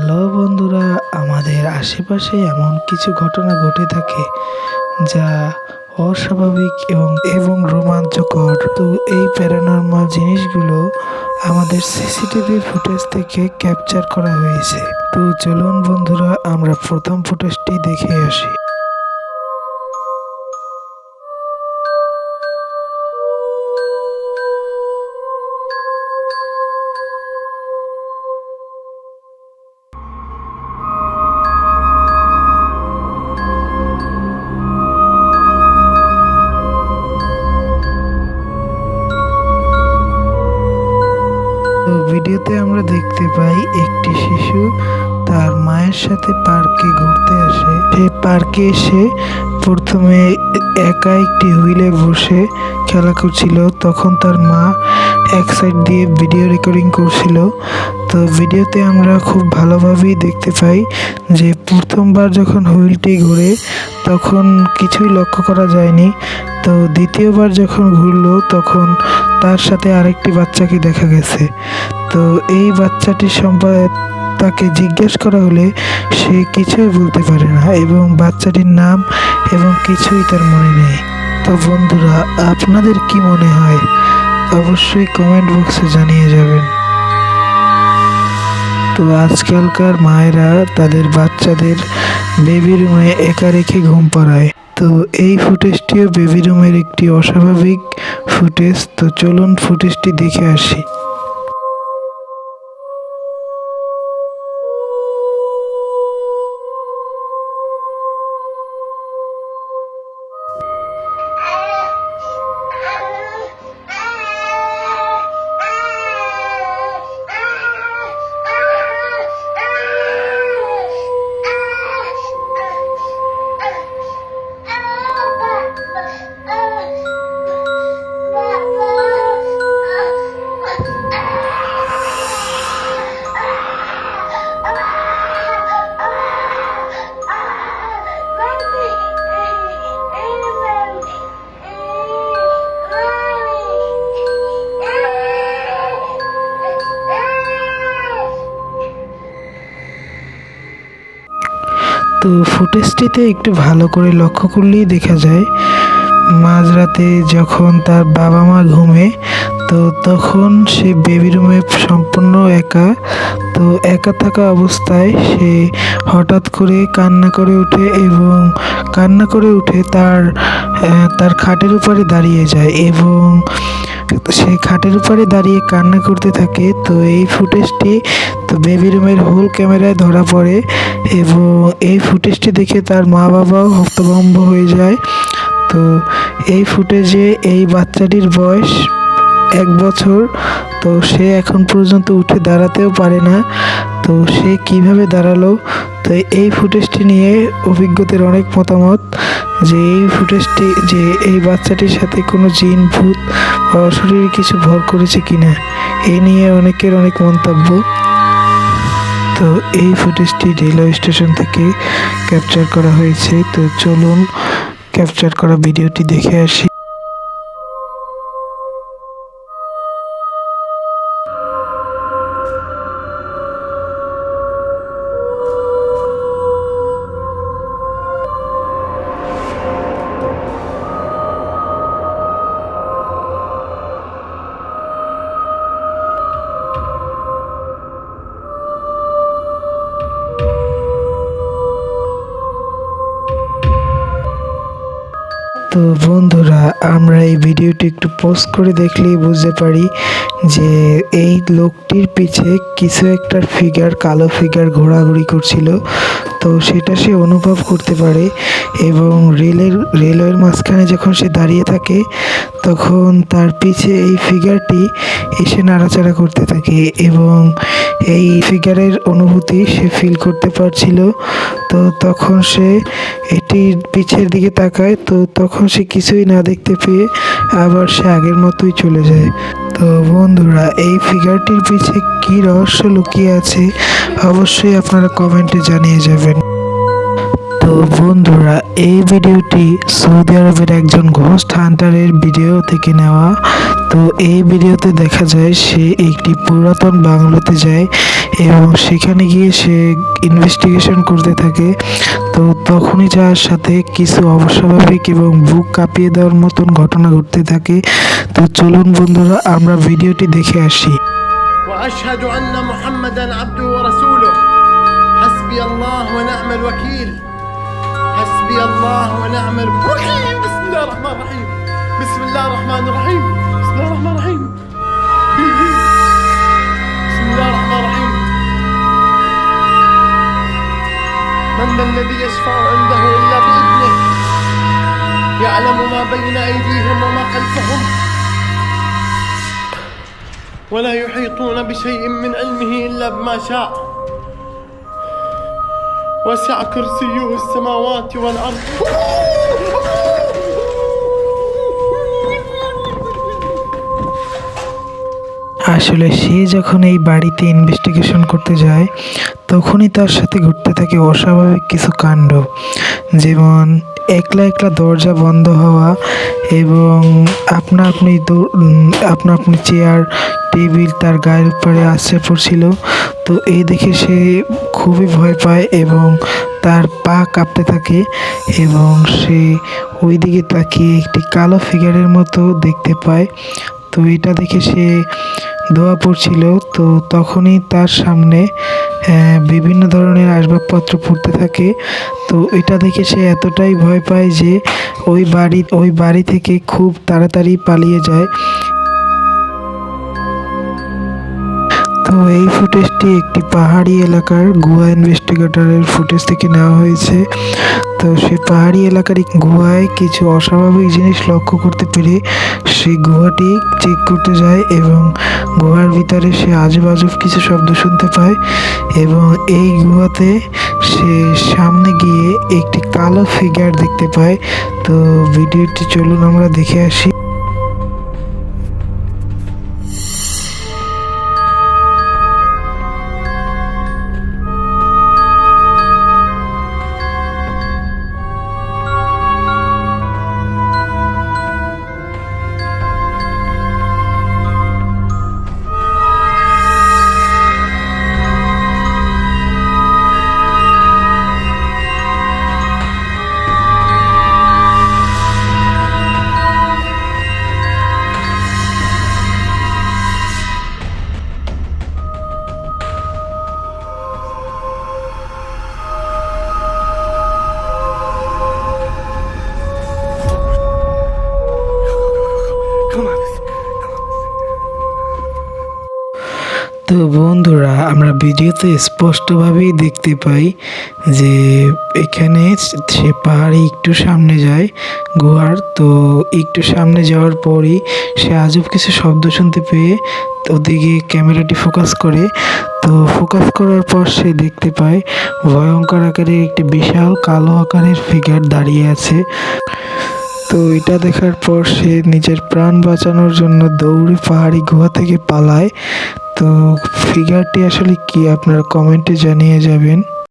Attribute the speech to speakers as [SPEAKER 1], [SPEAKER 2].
[SPEAKER 1] Hello বন্ধুরা, আমাদের আশেপাশে এমন কিছু ঘটনা ঘটে থাকে যা অস্বাভাবিক এবং রোমাঞ্চকর। তো এই প্যারানর্মাল জিনিসগুলো আমাদের সিসিটিভি ফুটেজ থেকে ক্যাপচার করা হয়েছে। তো চলুন বন্ধুরা, আমরা প্রথম ফুটেজটি দেখে আসি। তো ভিডিওতে আমরা দেখতে পাই একটি শিশু তার মায়ের সাথে পার্কে ঘুরতে আসে। সে পার্কে এসে প্রথমে একা একটি হুইলে বসে খেলা করছিল। তখন তার মা এক সাইড দিয়ে ভিডিও রেকর্ডিং করছিল। তো ভিডিওতে আমরা খুব ভালোভাবেই দেখতে পাই যে প্রথমবার যখন হুইলটি ঘুরে তখন কিছুই লক্ষ্য করা যায়নি। তো দ্বিতীয়বার যখন ঘুরলো তখন তার সাথে আরেকটি বাচ্চাকে দেখা গেছে। তো এই বাচ্চাটির সম্পর্কে তাকে জিজ্ঞেস করা হলে সে কিছুই বলতে পারে না এবং বাচ্চাটির নাম এবং কিছুই তার মনে নেই। তো বন্ধুরা, আপনাদের কি মনে হয় অবশ্যই কমেন্ট বক্সে জানিয়ে যাবেন। তো আজকালকার মায়েরা তাদের বাচ্চাদের বেবি রুমে একা রেখে ঘুম পাড়ায়। তো এই ফুটেজটিও বেবি রুমের একটি অস্বাভাবিক ফুটেজ। তো চলুন ফুটেজটি দেখে আসি। তো ফুটেজটিতে একটু ভালো করে লক্ষ্য করলেই দেখা যায় মাঝরাতে যখন তার বাবা মা ঘুমে, তো তখন সে বেবি রুমে সম্পূর্ণ একা। তো একা থাকা অবস্থায় সে হঠাৎ করে কান্না করে ওঠে এবং কান্না করে উঠে তার খাটের উপরে দাঁড়িয়ে যায় এবং সে খাটের উপরে দাঁড়িয়ে কান্না করতে থাকে। তো এই ফুটেজটি তো বেবি রুমের হোল ক্যামেরায় ধরা পড়ে এবং এই ফুটেজটি দেখে তার মা বাবাও হতভম্ব হয়ে যায়। তো এই ফুটেজে এই বাচ্চাটির বয়স 1 বছর। তো সে এখন পর্যন্ত উঠে দাঁড়াতেও পারে না। তো সে কিভাবে দাঁড়ালো? তো এই ফুটেজটি নিয়ে অভিজ্ঞদের অনেক মতামত যে এই বাচ্চাটির সাথে কোনো জিন ভূত বা অশরীরী কিছু ভর করেছে কিনা, এই নিয়ে অনেকের অনেক মন্তব্য। তো এই ফুটেজটি রেলওয়ে স্টেশন থেকে ক্যাপচার করা হয়েছে। তো চলুন ক্যাপচার করা ভিডিওটি দেখে আসি। তো বন্ধুরা, আমরা এই ভিডিওটি একটু পোস্ট করে দেখলেই বুঝতে পারি যে এই লোকটির পিছে কিছু একটা কালো ফিগার ঘোরাঘুরি করছিল। তো সেটা সে অনুভব করতে পারে এবং রেলওয়ের মাঝখানে যখন সে দাঁড়িয়ে থাকে তখন তার পিছে এই ফিগারটি এসে নাড়াচাড়া করতে থাকে এবং এই ফিগারের অনুভূতি সে ফিল করতে পারছিল। তো তখন সে এটির পিছের দিকে তাকায়। তো তখন সে কিছুই না দেখতে পেয়ে আবার সে আগের মতোই চলে যায়। তো বন্ধুরা, এই ফিগারটির পিছে কী রহস্য লুকিয়ে আছে অবশ্যই আপনারা কমেন্টে জানিয়ে যাবেন। তো বন্ধুরা, এই ভিডিওটি সৌদি আরবের একজন ঘোস্ট হান্টারের ভিডিও থেকে নেওয়া। তো এই ভিডিওতে দেখা যায় সে একটি পুরাতন বাংলোতে যায় এবং সেখানে গিয়ে সে ইনভেস্টিগেশন করতে থাকে। তো তখনই যার সাথে কিছু অস্বাভাবিক এবং বুক কাঁপিয়ে দেওয়ার মতন ঘটনা ঘটতে থাকে। তো চলুন বন্ধুরা, আমরা ভিডিওটি দেখে আসি।
[SPEAKER 2] وأشهد أن محمدًا عبده ورسوله حسبي الله ونعم الوكيل حسبي الله ونعم الوكيل بسم الله الرحمن الرحيم بسم الله الرحمن الرحيم بسم الله الرحمن الرحيم بسم الله الرحمن الرحيم من ذا الذي يشفع عنده إلا بإذنه يعلم ما بين أيديهم وما خلفهم ولا يحيطون بشيء من علمه إلا بما شاء وسع كرسيه السماوات والأرض
[SPEAKER 1] আসলে সে যখন এই বাড়িতে ইনভেস্টিগেশন করতে যায় তখনই তার সাথে ঘটতে থাকে অস্বাভাবিক কিছু কাণ্ড, যেমন একলা একলা দরজা বন্ধ হওয়া এবং আপনা আপনি চেয়ার টেবিল তার গায়ের উপরে আছড়ে পড়ছিল। তো এই দেখে সে খুবই ভয় পায় এবং তার পা কাঁপতে থাকে এবং সে ওই দিকে তাকিয়ে একটি কালো ফিগারের মতো দেখতে পায়। তো এটা দেখে সে দোয়া পড়ছিল। তো তখনই তার সামনে বিভিন্ন ধরনের আসবাবপত্র পড়তে থাকে। তো এটা দেখে সে এতটাই ভয় পায় যে ওই বাড়ি থেকে খুব তাড়াতাড়ি পালিয়ে যায়। তো এই ফুটেজটি একটি পাহাড়ি এলাকার গুহা ইনভেস্টিগেটরের ফুটেজ থেকে নেওয়া হয়েছে। তো সে পাহাড়ি এলাকার গুহায় কিছু অস্বাভাবিক জিনিস লক্ষ্য করতে পেরে সেই গুহাটি চেক করতে যায় এবং গুহার ভিতরে সে আজব আজব কিছু শব্দ শুনতে পায় এবং এই গুহাতে সে সামনে গিয়ে একটি কালো ফিগার দেখতে পায়। তো ভিডিওটি চলুন আমরা দেখে আসি। তো বন্ধুরা, আমরা ভিডিওতে স্পষ্টভাবেই দেখতে পাই যে এখানে সে পাহাড়ে একটু সামনে যায় গুহার। তো একটু সামনে যাওয়ার পরই সে আজব কিছু শব্দ শুনতে পেয়ে ওদিকে ক্যামেরাটি ফোকাস করে। তো ফোকাস করার পর সে দেখতে পায় ভয়ঙ্কর আকারের একটি বিশাল কালো আকারের ফিগার দাঁড়িয়ে আছে। তো এটা দেখার পর সে নিজের প্রাণ বাঁচানোর জন্য দৌড়ে পাহাড়ি গুহা থেকে পালায়। তো ফিগারটি আসলে কি আপনারা কমেন্টে জানিয়ে যাবেন।